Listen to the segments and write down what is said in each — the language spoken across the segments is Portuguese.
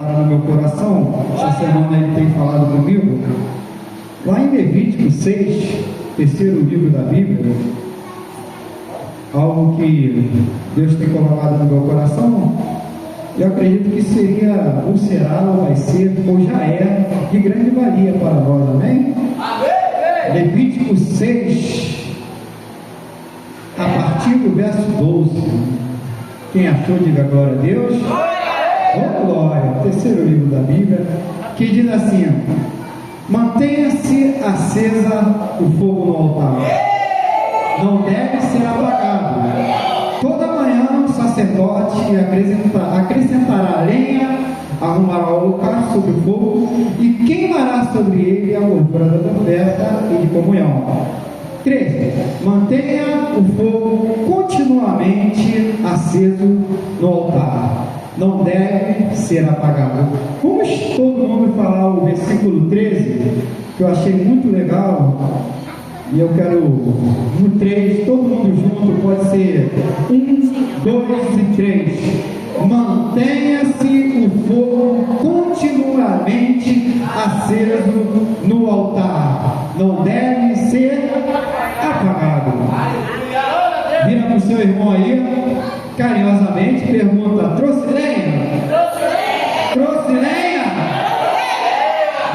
no meu coração, essa semana ele tem falado comigo, lá em Levítico 6, terceiro livro da Bíblia, algo que Deus tem colocado no meu coração, eu acredito que seria, ou será, ou vai ser, ou já é, de grande valia para nós, amém? Levítico 6, a partir do verso 12, quem achou, diga glória a Deus. Oh glória, terceiro livro da Bíblia, que diz assim: mantenha-se acesa o fogo no altar, não deve ser apagado. Toda manhã o sacerdote acrescentará lenha, arrumará o holocausto sobre o fogo e queimará sobre ele a gordura da oferta e de comunhão. 3. Mantenha o fogo continuamente aceso no altar, não deve ser apagado. Vamos todo mundo falar o versículo 13, que eu achei muito legal, e eu quero no 3, todo mundo junto, pode ser 1, 2 e 3. Mantenha-se o fogo continuamente aceso no altar, não deve ser apagado. Vira para o seu irmão aí, carinhosamente, pergunta: trouxe lenha? Trouxe lenha?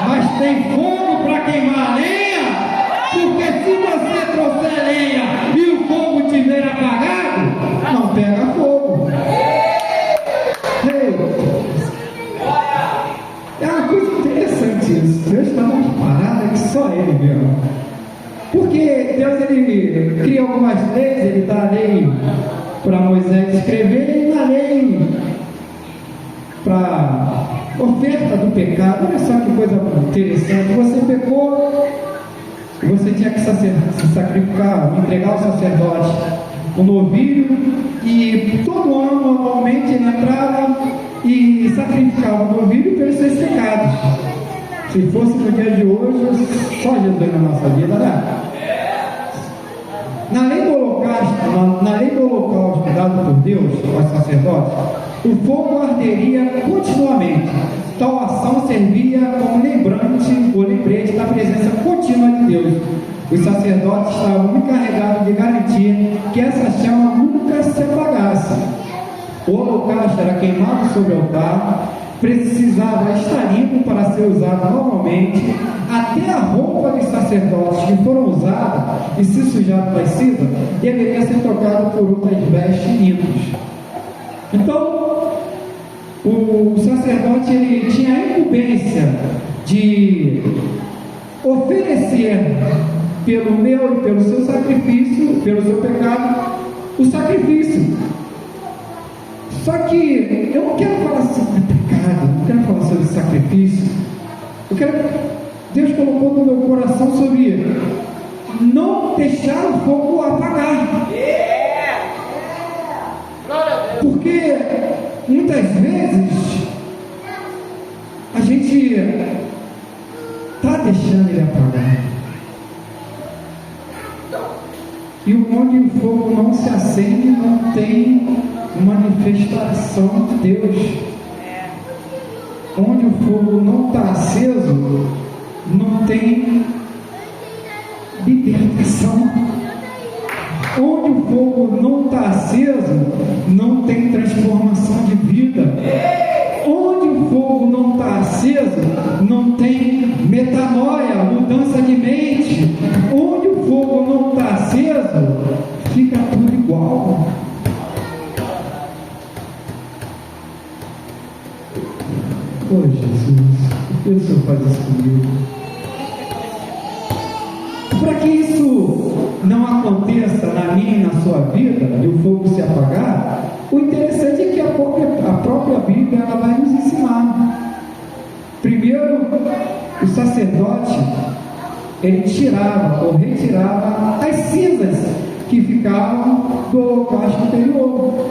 Mas tem fogo para queimar a lenha? Porque se você trouxer lenha e o fogo estiver apagado, não pega fogo. É uma coisa interessante isso. Deus está mais parado que só Ele mesmo. Porque Deus, Ele cria algumas leis, Ele dá a lei para Moisés escrever, e na lei para oferta do pecado. Olha só que coisa interessante: você pecou, você tinha que se sacrificar, entregar ao sacerdote um novilho, e todo ano normalmente ele entrava e sacrificava o novilho pelos seus pecados. Se fosse no dia de hoje, só Jesus na nossa vida, né? Na lei do holocausto dado por Deus aos sacerdotes, o fogo arderia continuamente. Tal ação servia como lembrante ou lembrete da presença contínua de Deus. Os sacerdotes estavam encarregados de garantir que essa chama nunca se apagasse. O holocausto era queimado sobre o altar, precisava estar limpo para ser usado novamente. Até a roupa dos sacerdotes que foram usadas e se sujaram das cinzas deveria ser trocada por outras vestes limpas. Então, o sacerdote ele tinha a incumbência de oferecer pelo meu e pelo seu sacrifício, pelo seu pecado, o sacrifício. Só que eu não quero falar sobre pecado, não quero falar sobre sacrifício. Deus colocou no meu coração sobre não deixar o fogo apagar. Porque muitas vezes a gente está deixando ele apagar. E onde o fogo não se acende, não tem manifestação de Deus. Onde o fogo não está aceso, não tem libertação. Onde o fogo não está aceso, não tem transformação de vida. Onde o fogo não está aceso, não tem metanoia, mudança de mente. Onde o fogo não está aceso, fica tudo igual. Oh Jesus, por que o Senhor faz isso comigo? Para que isso não aconteça na minha e na sua vida, e o fogo se apagar, o interessante é que a própria Bíblia ela vai nos ensinar. Primeiro, o sacerdote ele tirava ou retirava as cinzas que ficavam do holocausto anterior.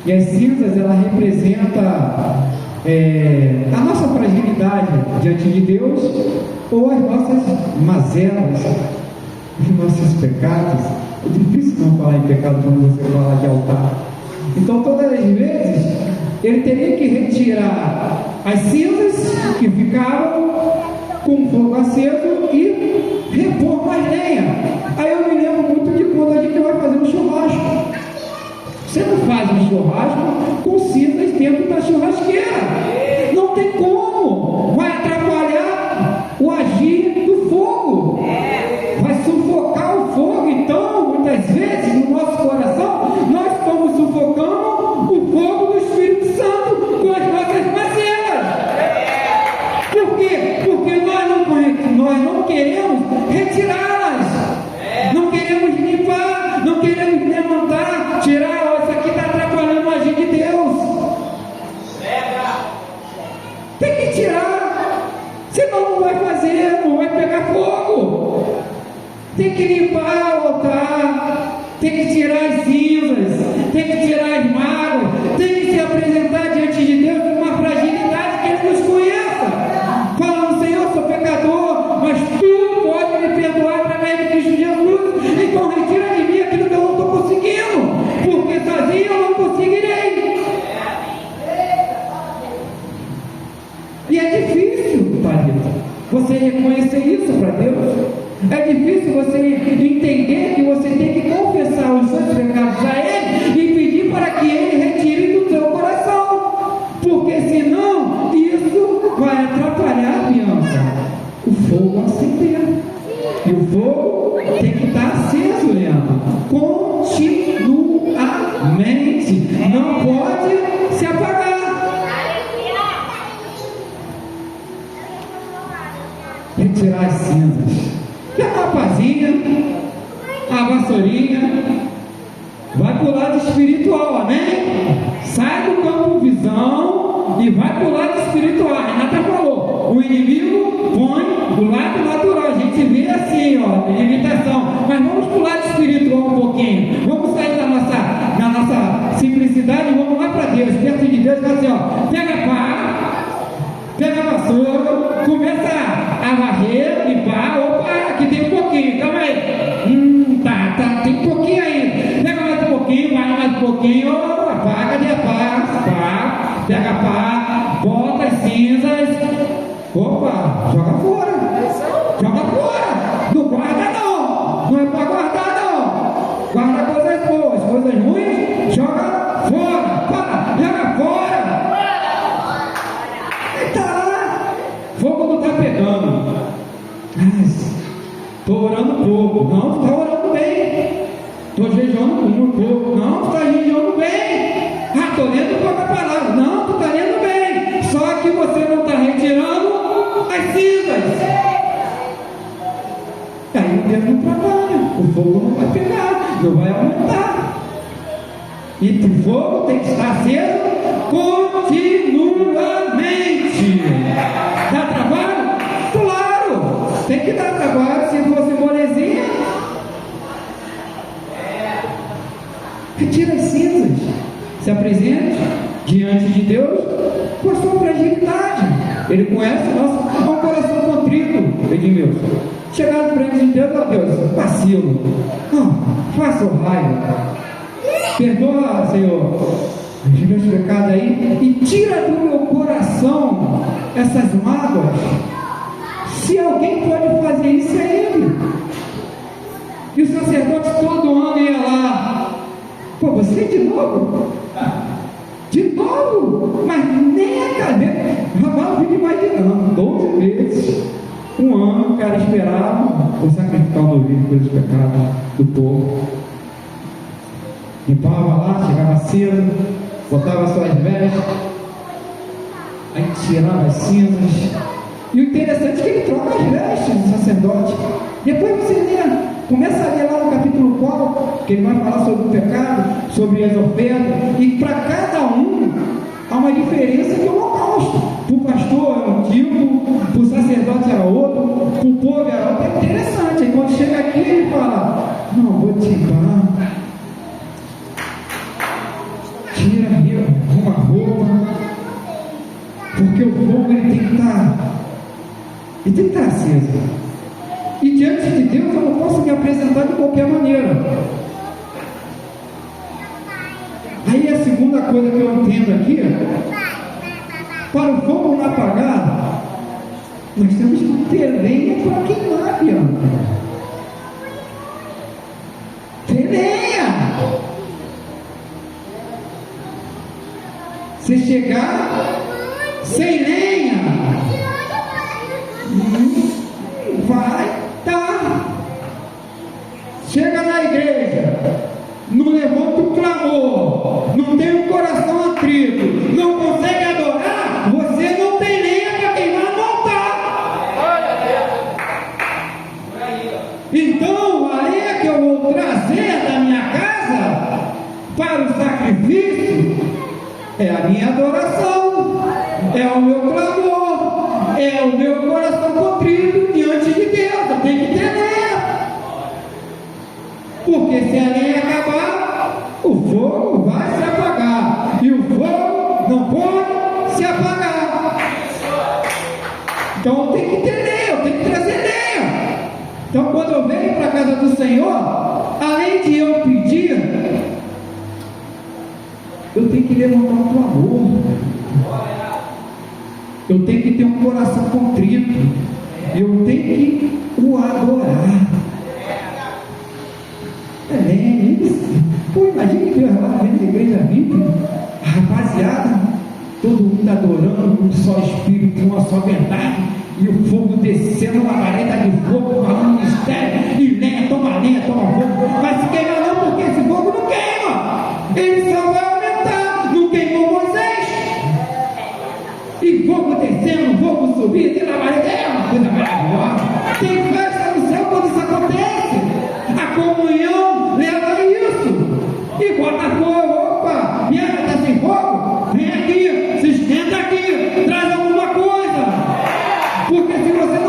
E as cinzas ela representa a nossa fragilidade diante de Deus, ou as nossas mazelas, os nossos pecados. É difícil não falar em pecado quando você fala de altar. Então todas as vezes ele teria que retirar as cinzas que ficavam com o fogo aceso e repor mais lenha. Aí eu me lembro muito de quando a gente vai fazer um churrasco. Você não faz um churrasco com cinzas dentro da churrasqueira. Não tem como. Vai atrapalhar o agir do fogo. Vai sufocar o fogo. Então, muitas vezes, no nosso coração, nós estamos sufocando o fogo do Espírito Santo com as nossas mazelas. Por quê? Porque nós não queremos retirá-las. Não queremos limpar, não queremos levantar, tirar. Isso aqui está atrapalhando o agir de Deus. Tem que tirar, senão não vai fazer, não vai pegar fogo. Tem que limpar o altar, tem que tirar as cinzas, tem que tirar as mágoas, tem que se apresentar diante de Deus com uma fragilidade que Ele nos conheça, falando: Senhor, sou pecador, mas Tu pode me perdoar através de Cristo Jesus, então retira de mim aquilo que eu não estou conseguindo, porque sozinho eu não conseguirei. E é difícil, Thalita, você reconhecer isso para Deus. É difícil você entender que você tem que confessar os seus pecados a Ele e pedir para que Ele retire do seu coração, porque senão isso vai atrapalhar a aliança. O fogo acender, e o fogo tem que estar aceso, Leandro, continuamente, não pode se apagar. Retirar as cinzas, pega uma pazinha, a vassourinha, vai para o lado espiritual, amém? Sai do campo visão e vai para o lado espiritual. A Renata falou, o inimigo põe do lado natural, a gente vê assim, ó, limitação, mas vamos para o lado espiritual um pouquinho, vamos sair da nossa simplicidade e vamos lá para Deus, perto de Deus, assim, ó, pega a pá, pega a vassoura, começa a varrer, limpar. Opa, aqui tem um pouquinho, calma aí. Tá, tem um pouquinho aí. Pega mais um pouquinho, vai mais um pouquinho, apaga de pá, pega a pá, bota as cinzas. Opa, joga fora. Não guarda não é para guardar não. Guarda coisas boas, coisas ruins, joga fora. Joga fora. Fogo não está pegando. Estou orando pouco. Não, tu está orando bem. Estou jejuando muito pouco. Não, tu está jejuando bem. Estou lendo pouca palavra. Não, tu está lendo bem. Só que você não está retirando as cinzas. Aí o Deus não trabalha. O fogo não vai pegar, não vai aumentar. E o fogo tem que estar aceso continuamente. Dá trabalho? Claro! Tem que dar trabalho. Se fosse molezinha, retira as cinzas. Se apresente diante de Deus com a sua fragilidade. Ele conhece o nosso coração contrito, Edmilson. Chegar diante de Deus, ó Deus, vacilo. Faça o raio. Perdoa, Senhor, os meus pecados aí, e tira do meu coração essas mágoas. Se alguém pode fazer isso, é Ele. E o sacerdote todo ano ia lá. Pô, você de novo? De novo? Mas nem a cabeça. Rapaz, eu fico imaginando, 12 vezes, um ano, o cara esperava o sacrificar o novilho pelos pecados do povo. Limpava lá, chegava cedo, botava suas vestes, aí tirava as cinzas. E o interessante é que ele troca as vestes do sacerdote. Depois você lê, começa a ler lá no capítulo 4, que ele vai falar sobre o pecado, sobre as ofertas, e para cada um há uma diferença de holocausto. Para o pastor era um tipo, para o sacerdote era outro, para o povo era outro. É interessante. Aí quando chega aqui ele fala: não, vou tirar. Tira uma roupa, porque o fogo ele tem que estar aceso. E diante de Deus eu não posso me apresentar de qualquer maneira. Aí a segunda segunda coisa que eu entendo aqui, para o fogo não apagar, nós temos que ter lenha para queimar, Bianca. Ter lenha. Se chegar sem lenha, vai dar. Chega na igreja, não levanta o clamor, não tem um coração atrito, não consegue adorar, você não tem lenha para queimar no altar. Então, a lenha que eu vou trazer da minha casa para o sacrifício é a minha adoração, é o meu clamor, é o meu coração contrito diante de Deus. Eu tenho que ter lenha, porque se a lenha acabar, o fogo vai se apagar, e o fogo não pode se apagar. Então eu tenho que ter lenha, eu tenho que trazer lenha. Então quando eu venho para a casa do Senhor, além de eu pedir, eu tenho que levantar um clamor, eu tenho que ter um coração contrito, eu tenho que o adorar. É isso. Pô, imagine que eu lá vendo a igreja VIP, a rapaziada, todo mundo adorando, um só espírito, uma só verdade, e o fogo descendo, uma vareta de fogo, falando mistério, e lenha, toma fogo. Mas se queimar não, porque esse fogo não queima, ele só vai aumentar. Não queimou Moisés, e fogo descendo, fogo subindo, e na vareta é uma coisa maravilhosa. Tem festa no céu quando isso acontece. A comunhão leva isso, e bota fogo. Opa, minha está sem fogo? Vem aqui, se esquenta aqui, traz alguma coisa, porque se você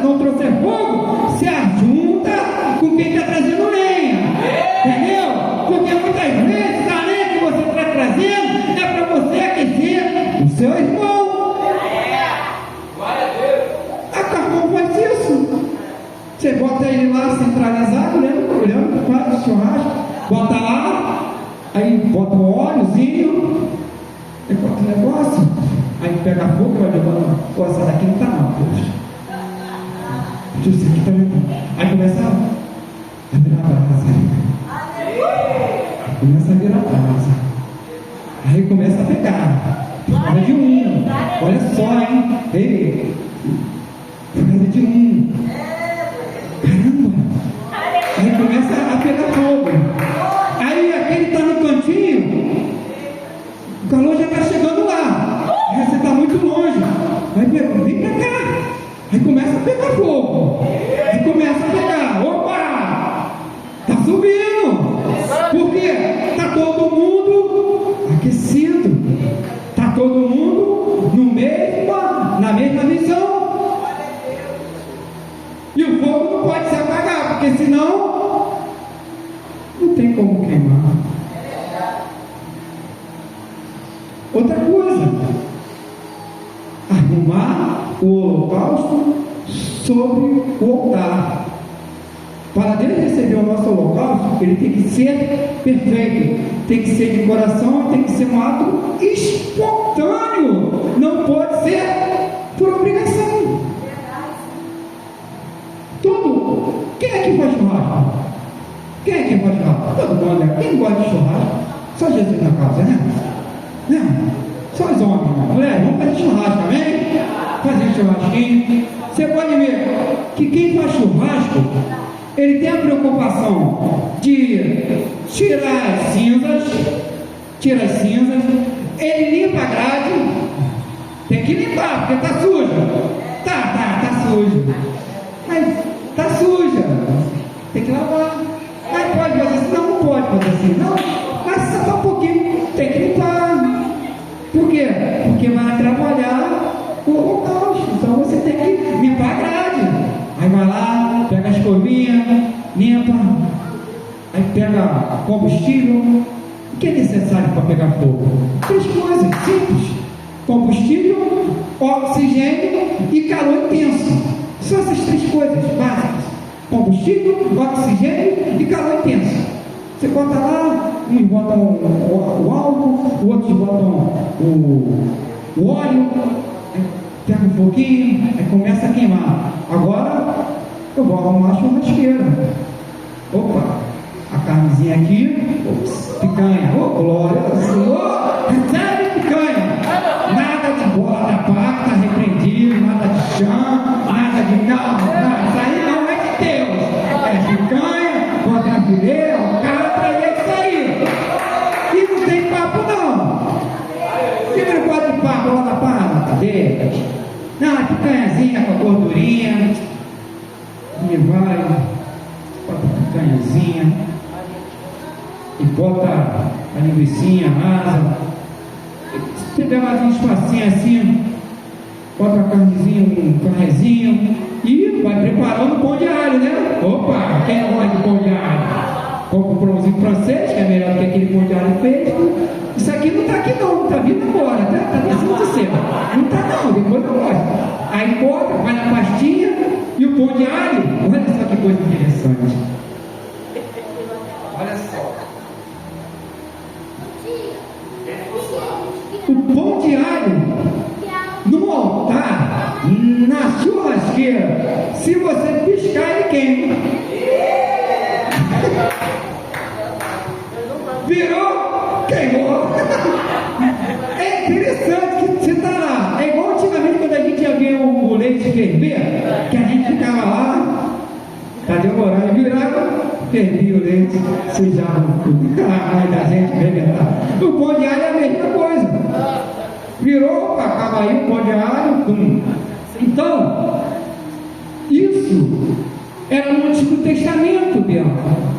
não trouxer fogo, se ajunta com quem está trazendo lenha, entendeu? Porque muitas vezes a lenha que você está trazendo é para você aquecer o seu irmão. A Carpão faz isso. Você bota ele lá centralizado, olhando, faz o churrasco, bota lá, aí bota o óleozinho, aí bota o negócio, aí pega fogo e vai levando. Pô, essa daqui não tá não, poxa. Isso aqui também. Aí começa a virar brasa. Começa a virar brasa. Aí começa a pegar. Por de um. Olha só, hein? Ei, por de um. Caramba! Aí começa a pegar fogo. Aí aquele que está no cantinho, o calor já está chegando lá. Aí você está muito longe. Aí vem para cá. Aí começa a pegar fogo. Aí começa a pegar. Opa! Está subindo. Por quê? Está todo mundo aquecido. Está todo mundo na mesma visão. E o fogo não pode se apagar, porque senão não tem como queimar. Outra coisa, arrumar o holocausto sobre o altar. Para Deus receber o nosso holocausto, ele tem que ser perfeito, tem que ser de coração, tem que ser um ato espontâneo, não pode ser por obrigação. Quem é que faz churrasco? Quem é que faz churrasco? Todo mundo, né? Quem gosta de churrasco? Só Jesus na casa, né? Não, só os homens, né? Mulher, vamos fazer churrasco, amém? Fazer churrasquinho. Você pode ver que quem faz churrasco, ele tem a preocupação de tirar as cinzas, ele limpa a grade, tem que limpar, porque está sujo. Tá sujo. Mas está suja, tem que lavar. Mas pode fazer assim? Não pode fazer assim, não. Mas só um pouquinho, tem que limpar. Por quê? Porque vai atrapalhar o holocausto. Então você tem que limpar a grade. Aí vai lá, pega a escovinha, limpa. Aí pega combustível. O que é necessário para pegar fogo? 3 coisas simples: combustível, oxigênio e calor intenso. São essas 3 coisas básicas: combustível, oxigênio e calor intenso. Você bota lá, uns botam o álcool, outros botam o óleo, pega um pouquinho, aí começa a queimar. Agora eu vou arrumar a churrasqueira. Opa, a carnezinha aqui, ops, picanha, glória ao Senhor, recebe picanha. Nada de bola da pata, tá repreendido, nada de chão, nada de carro, isso aí não é de Deus. É picanha, bota filé, alcatra, e é isso aí. E não tem papo não. Fica no quadro de papo lá da pata, cadê? Não, é picanhazinha com a gordurinha. E vai, bota a picanhazinha e bota a linguicinha, a asa. Se der mais um espacinho assim, bota a carnezinha, um carnezinho e vai preparando o pão de alho, né? Opa, quem não gosta de pão de alho? Compra um pãozinho francês, que é melhor do que aquele pão de alho feito. Isso aqui não está aqui não está vindo agora, tá? Está descendo de cima. Não está não, depois eu gosto. Aí bota, vai na pastinha e o pão de alho, olha só que coisa interessante. Olha só. O pão de alho no altar, na churrasqueira, se você piscar, ele queima. Virou, queimou. É interessante que você está lá. É igual antigamente quando a gente ia ver o leite ferver, que a gente ficava lá, está demorando, virava, fervia o leite, sujava tudo. Mas a gente arrebentava. O pão de alho é a mesma coisa. Virou, acaba aí o pão de alho, pum. Então, isso era no Antigo Testamento, Bianca.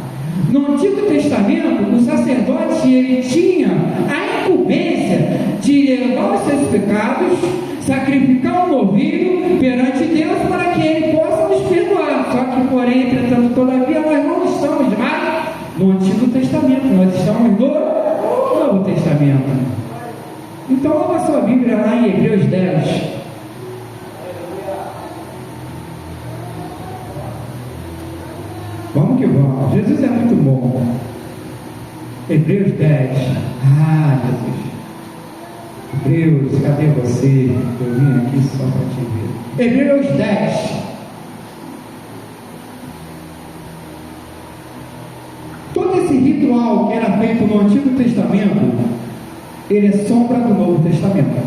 No Antigo Testamento, o sacerdote ele tinha a incumbência de levar os seus pecados, sacrificar um novilho perante Deus para que ele possa nos perdoar. Só que, porém, entretanto, todavia, nós não estamos mais no Antigo Testamento, nós estamos no Novo Testamento. Então, abra sua Bíblia lá em Hebreus 10. Vamos que vamos. Jesus é muito bom. Hebreus 10. Ah, Jesus. Hebreus, cadê você? Eu vim aqui só para te ver. Hebreus 10. Todo esse ritual que era feito no Antigo Testamento, ele é sombra do Novo Testamento.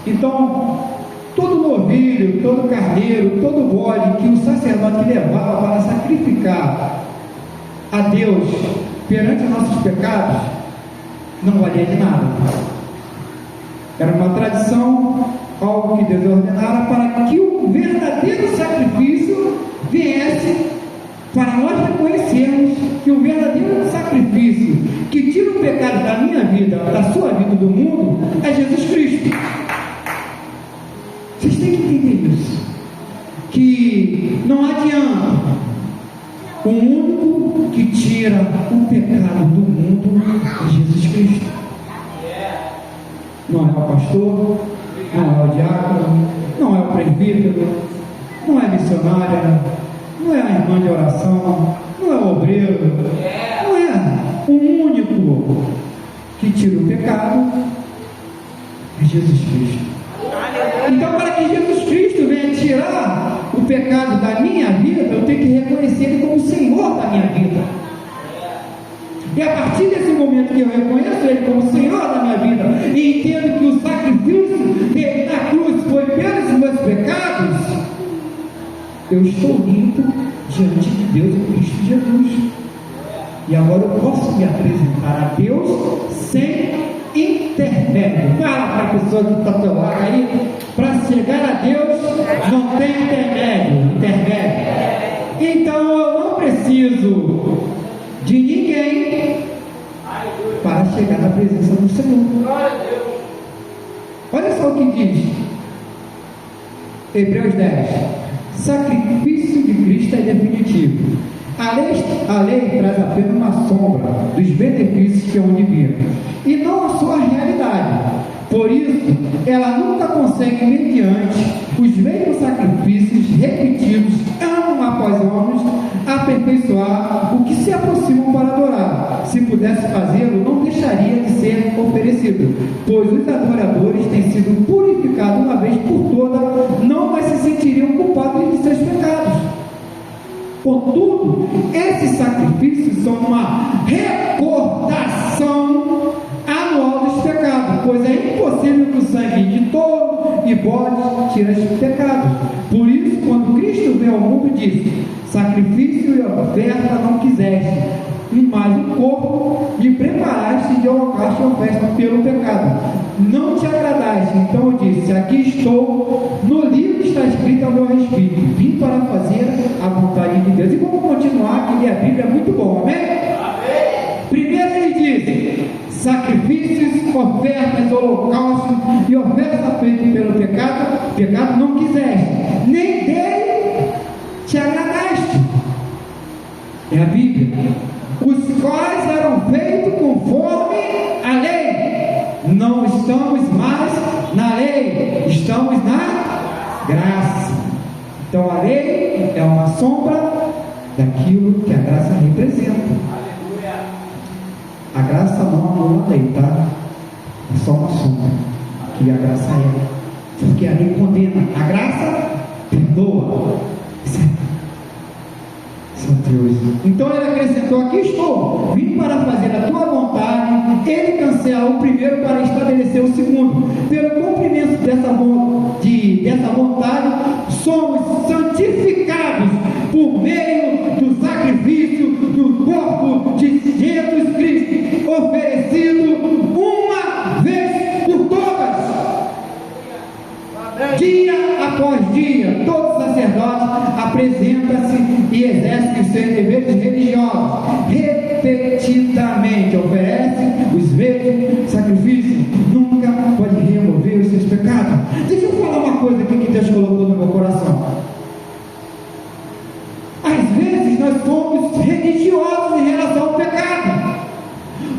Então, todo novilho, todo carneiro, todo bode que o sacerdote levava para sacrificar a Deus perante nossos pecados, não valia de nada. Era uma tradição, algo que Deus ordenara para que o verdadeiro sacrifício viesse, para nós reconhecermos que o verdadeiro sacrifício que tira o pecado da minha vida, da sua vida, do mundo, é Jesus Cristo. Vocês têm que entender isso, que não adianta, o único que tira o pecado do mundo é Jesus Cristo. Não é o pastor, não é o diácono, não é o presbítero, não é a missionária, não é a irmã de oração, não é o obreiro, não é. O único que tira o pecado é Jesus Cristo. Então, para que Jesus Cristo venha tirar o pecado da minha vida, eu tenho que reconhecer Ele como Senhor da minha vida. E a partir desse momento que eu reconheço Ele como Senhor da minha vida e entendo que o sacrifício dele na cruz foi pelos meus pecados, eu estou limpo diante de Deus em Cristo Jesus. E agora eu posso me apresentar a Deus sem intermédio. Fala para a pessoa que está ao teu lado aí, para chegar a Deus não tem intermédio. Então eu não preciso de ninguém para chegar na presença do Senhor. Olha só o que diz Hebreus 10: sacrifício de Cristo é definitivo. A lei traz apenas uma sombra dos benefícios que hão de vir, e não a sua realidade. Por isso, ela nunca consegue, mediante os mesmos sacrifícios repetidos, ano após ano, aperfeiçoar o que se aproximam para adorar. Se puder quisesse fazê-lo, não deixaria de ser oferecido, pois os adoradores têm sido purificados uma vez por todas, não mais se sentiriam culpados de seus pecados. Contudo, esses sacrifícios são uma recordação anual dos pecados, pois é impossível que o sangue de touro e bode tire os pecados. Por isso, quando Cristo veio ao mundo, disse: sacrifício e oferta não quiseste, mas o corpo me preparaste de holocausto e oferta pelo pecado. Não te agradaste. Então eu disse: aqui estou, no livro está escrito a meu respeito, vim para fazer a vontade de Deus. E vamos continuar, que ler a Bíblia é muito bom, amém? Primeiro ele diz: sacrifícios, ofertas, holocaustos e oferta feita pelo pecado não quiseste, nem dele te agradaste. É a Bíblia. Os quais eram feitos conforme a lei. Não estamos mais na lei, estamos na graça. Então a lei é uma sombra daquilo que a graça representa. A graça não anula a lei, tá? É só uma sombra que a graça é. Porque a lei condena, a graça perdoa. Então ele acrescentou: aqui estou, vim para fazer a tua vontade. Ele cancela o primeiro para estabelecer o segundo. Pelo cumprimento dessa vontade, somos santificados por meio do sacrifício do corpo de Jesus Cristo, oferecido uma vez por todas. Dia após dia, todo sacerdote apresenta-se e exerce os seus deveres religiosos, repetidamente oferece os mesmos sacrifícios, nunca pode remover os seus pecados. Deixa eu falar uma coisa aqui que Deus colocou no meu coração. Às vezes nós somos religiosos em relação ao pecado,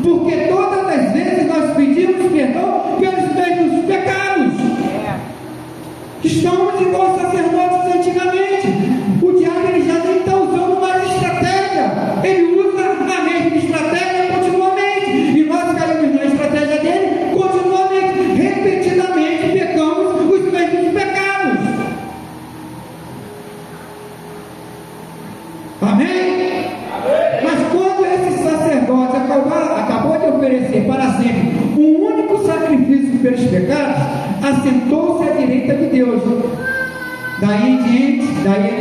porque todas as vezes nós pedimos perdão pelos mesmos pecados. Estamos igual sacerdotes antigamente. O diabo ele já nem está usando mais estratégia. Ele usa a mesma estratégia continuamente. E nós caímos na estratégia dele continuamente. Repetidamente pecamos os mesmos pecados. Amém? Mas quando esse sacerdote acabou de oferecer para sempre um único sacrifício pelos pecados, assentou-se à direita de Deus. Daí em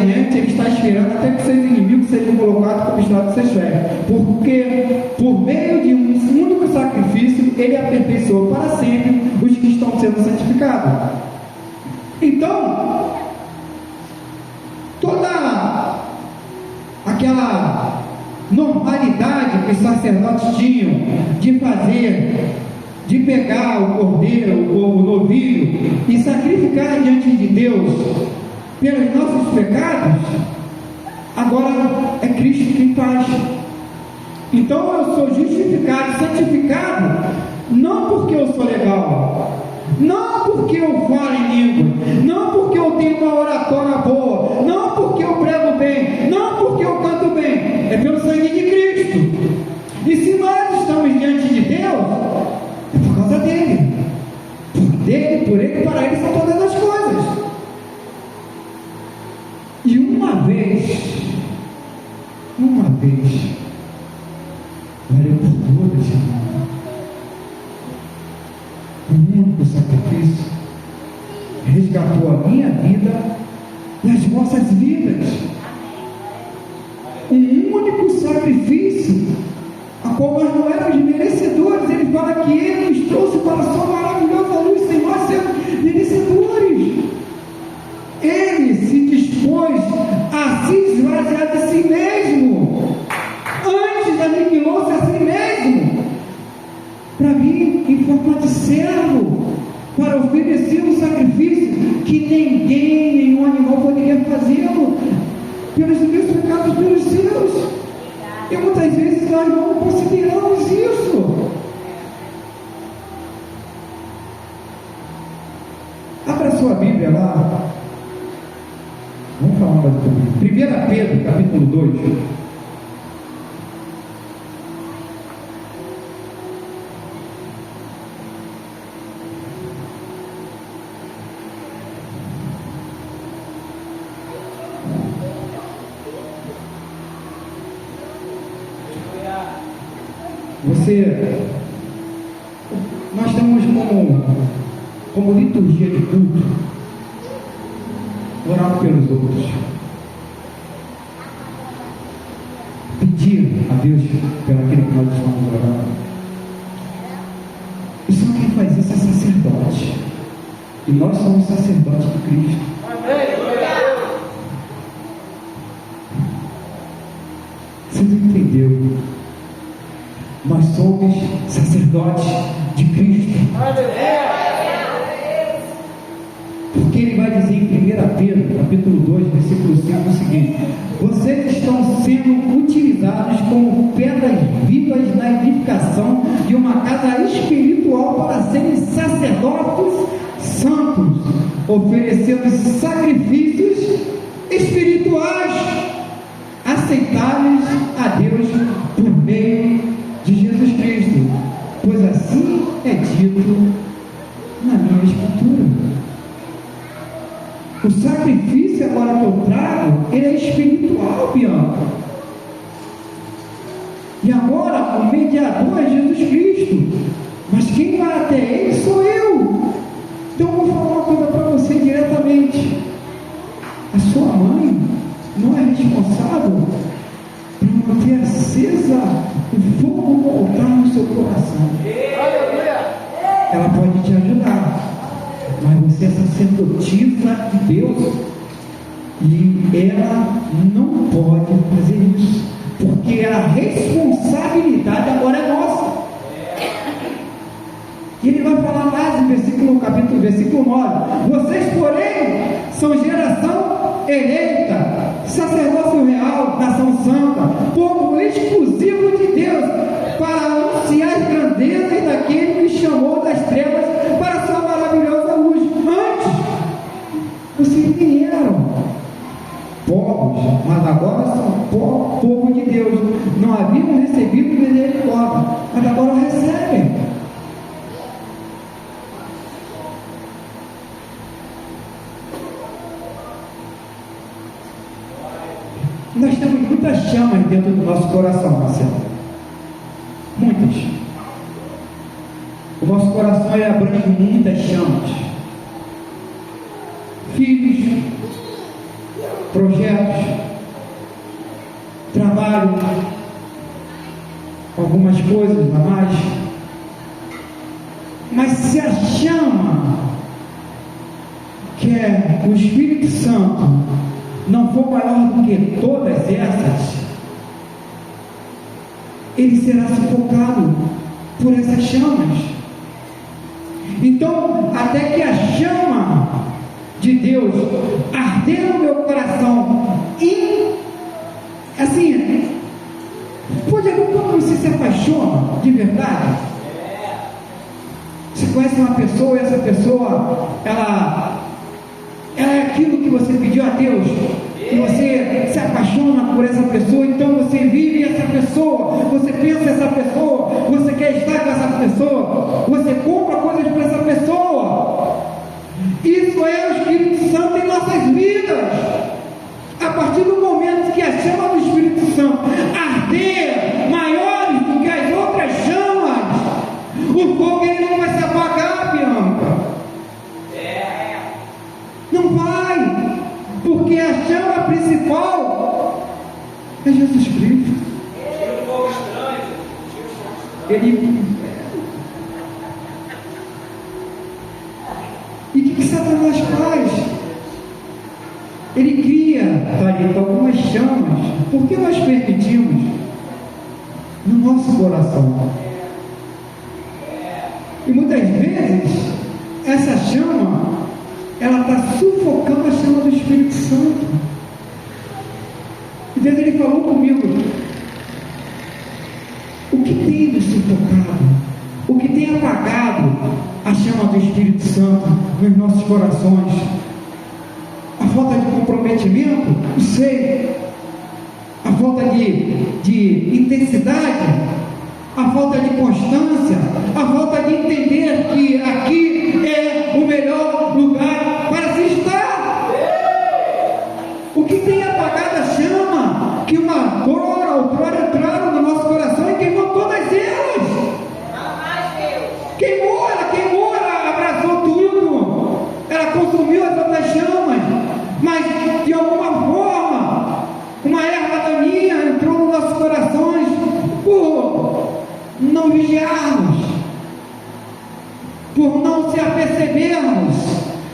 diante, ele está esperando até que seus inimigos sejam colocados como estado de seus pés. Porque, por meio de um único sacrifício, ele aperfeiçoou para sempre os que estão sendo santificados. Então, toda aquela normalidade que os sacerdotes tinham de fazer, de pegar o cordeiro, o novilho e sacrificar diante de Deus pelos nossos pecados, agora é Cristo quem faz. Então eu sou justificado, santificado, não porque eu sou legal, não porque eu falo em língua, não porque eu tenho uma oratória boa, não porque eu prego bem, não porque eu canto bem, é pelo sangue de Cristo. E se nós estamos diante de Deus, é por causa dele. Por ele, para ele são todas as coisas. E uma vez, valeu por todas, irmão. Um único sacrifício resgatou a minha vida e as vossas vidas. Um único sacrifício, a qual nós não éramos merecedores. Ele fala que ele nos trouxe para a sua maravilhosa luz sem nós sermos merecedores. Ele se dispôs a se esvaziar de si mesmo, antes aniquilou-se a si mesmo, para vir em forma de servo, para oferecer um sacrifício que nenhum animal poderia fazê-lo, pelos meus pecados, pelos seus. E muitas vezes nós não consideramos isso. Abra sua Bíblia lá. Vamos falar mais um pouquinho. 1 Pedro, capítulo 2. nós temos como liturgia de culto orar pelos outros, pedir a Deus pelo aquele que nós estamos orando. E só quem faz isso é sacerdote, e nós somos sacerdotes de Cristo. Você não entendeu? Nós somos sacerdotes de Cristo. Porque ele vai dizer em 1 Pedro, capítulo 2, versículo 5, o seguinte: vocês estão sendo utilizados como pedras vivas na edificação de uma casa espiritual para serem sacerdotes santos, oferecendo sacrifícios espirituais aceitáveis a Deus por meio de Jesus Cristo, pois assim é dito na minha escritura. O sacrifício agora que eu trago, ele é espiritual, Bianca. E agora o mediador é Jesus Cristo, mas quem vai até ele sou eu. Então eu vou falar uma coisa para você diretamente: a sua mãe não é responsável por manter acesa o fogo do altar no seu coração. Ela pode te ajudar, mas você é sacerdotisa de Deus e ela não pode fazer isso, porque a responsabilidade agora é nossa. E ele vai falar mais em versículo 9: vocês, porém, são geração eleita, sacerdócio real, nação santa, povo exclusivo de Deus, para anunciar as grandezas daquele que chamou das trevas para a sua maravilhosa luz. Antes, vocês nem eram povos, mas agora são povo de Deus. Não haviam recebido misericórdia, mas agora recebem. Nós temos muitas chamas dentro do nosso coração, Marcelo. Muitas. O nosso coração abrange muitas chamas. Filhos, projetos, trabalho, algumas coisas a mais. Mas se a chama, que é o Espírito Santo, não for maior do que todas essas, ele será sufocado por essas chamas. Então, até que a chama de Deus arder no meu coração, e assim, pode haver quando você se apaixona de verdade. Você conhece uma pessoa e essa pessoa, ela é aquilo que você pediu a Deus, e você se apaixona por essa pessoa, então você vive essa pessoa, você pensa essa pessoa, você quer estar com essa pessoa, você compra coisas para essa pessoa. Isso é o Espírito Santo em nossas vidas. A partir do momento que a chama do Espírito Santo arder maiores do que as outras chamas, o fogo ele não vai se apagar, Bianca. Não vai, porque a chama principal é Jesus Cristo. E o que Satanás faz? Ele cria, Thalita, algumas chamas, porque nós permitimos no nosso coração. E muitas vezes essa chama, ela está sufocando a chama do Espírito Santo. E Deus, ele falou comigo: o que tem nos sufocado? O que tem apagado a chama do Espírito Santo nos nossos corações? A falta de comprometimento? Não sei. A falta de intensidade? A falta de constância? A falta de entender que aqui é o melhor lugar para se estar? O que tem apagado a chama que uma outrora entraram no nosso coração e queimou todas elas?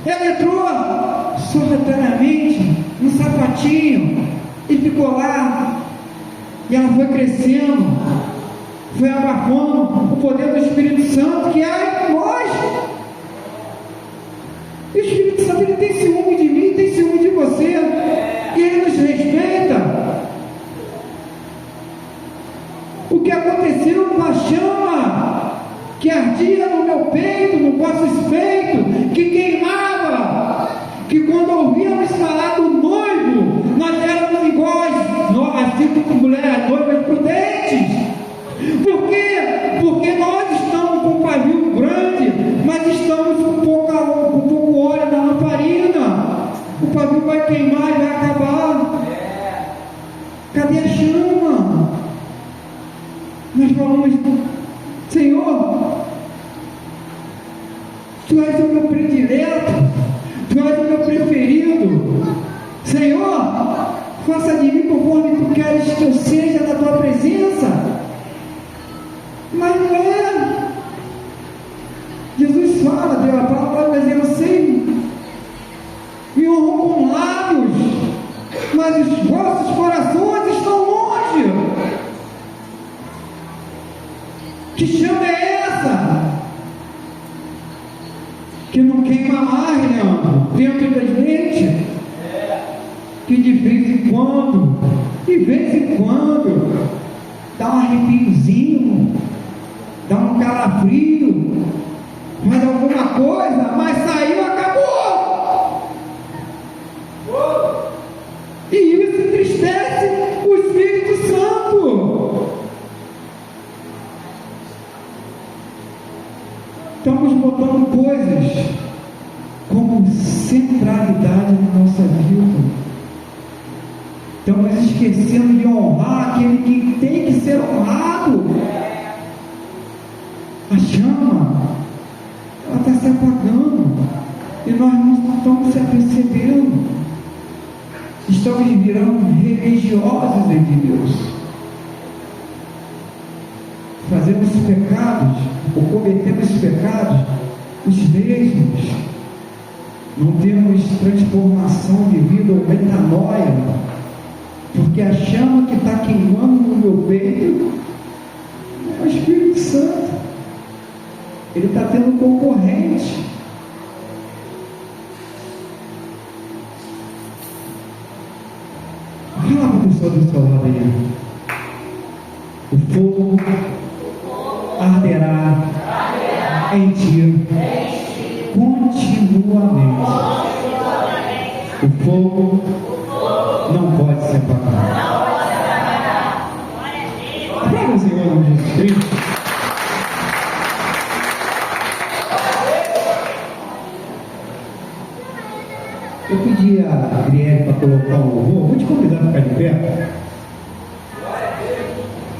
Ela entrou sorrateiramente no sapatinho e ficou lá. E ela foi crescendo, foi abafando o poder do Espírito Santo que há em nós. E o Espírito Santo, ele tem ciúme de mim, tem ciúme de você, e ele nos respeita. O que aconteceu com a chama que ardia no meu peito, no vosso peito, que queimava, que quando ouvíamos falar do noivo, nós éramos iguais, assim como mulheres noivas prudentes. Por quê? Porque nós estamos com um pavio grande, mas estamos com pouco óleo na lamparina. O pavio vai queimar e vai acabar. Cadê a chama? Nós falamos, Senhor, Tu és o meu predileto, Tu és o meu preferido. Senhor, faça de mim conforme Tu queres que eu seja na Tua presença. Mas não é. Jesus fala, deu a palavra, mas eu sei, me honram com lábios, mas os vossos corações estão longe. Que chama é essa? Que não queima mais, Leandro, dentro da gente, que de vez em quando, dá um arrepiozinho, dá um calafrio, faz alguma coisa, mas saiu, acabou. E isso entristece o Espírito Santo. Estamos botando coisas como centralidade na nossa vida. Estamos esquecendo de honrar aquele que tem que ser honrado. A chama, ela está se apagando e nós não estamos se apercebendo. Estamos virando religiosos entre Deus. Fazemos pecados, ou cometemos pecados, os mesmos. Não temos transformação de vida ou metanoia, porque a chama que está queimando no meu peito é o Espírito Santo. Ele está tendo concorrente. Fala para a pessoa do seu lado aí. O fogo arderá em ti continuamente. O fogo não pode se apagar. Aplauda o Senhor em Jesus Cristo. Eu pedi a Adriele para colocar um louvor. Vou te convidar a ficar de pé.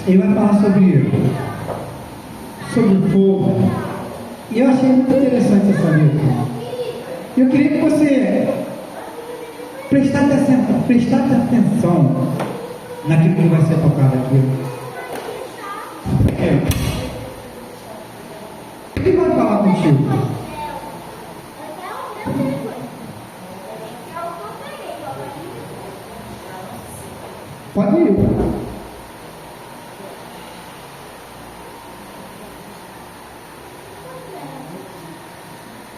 Ele vai falar sobre o fogo. E eu achei muito interessante essa letra. Eu queria que você prestasse atenção naquilo que vai ser tocado aqui. Ele vai falar contigo. Pode ir.